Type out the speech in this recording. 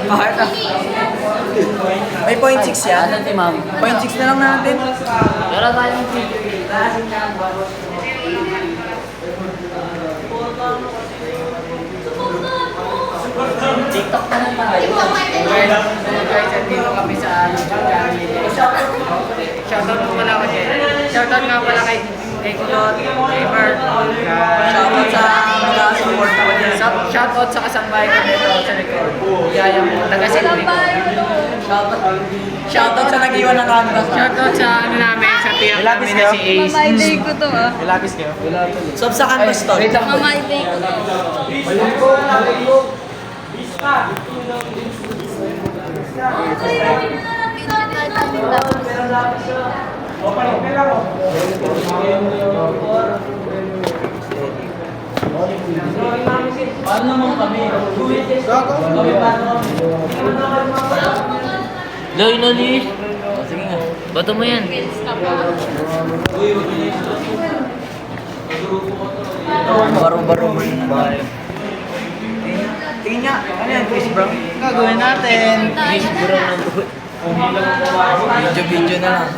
Kahit ah. May 0.6 yan. Asan si ma'am? 0.6 na lang natin. Pero tayong TikTok na lang tayo. Guys, andito kami sa channel. Shoutout mo pala ako dyan. Shoutout nga pala kay Kulot, kay Mark, Shoutout sa mga support ko dyan. shoutout sa kasambahay ko dito sa likod. Yaya mo, taga-Silvi ko. Shoutout sa nag-iwan ng camera. Shoutout sa ano namin, sa tiyak namin na si Ace. Mama-day ko to ah. Ilapis kayo. Sub sa canvas to. Wait lang po. Mama-day ko to. Paano naman kami? Loy, Lolis. Sige nga. Bato mo yan. Baro-baro mo yung bahay. Tingin nga, ano yan, Chris Brown? Gagawin natin. Miss Brown ng buhay. Video-video na lang.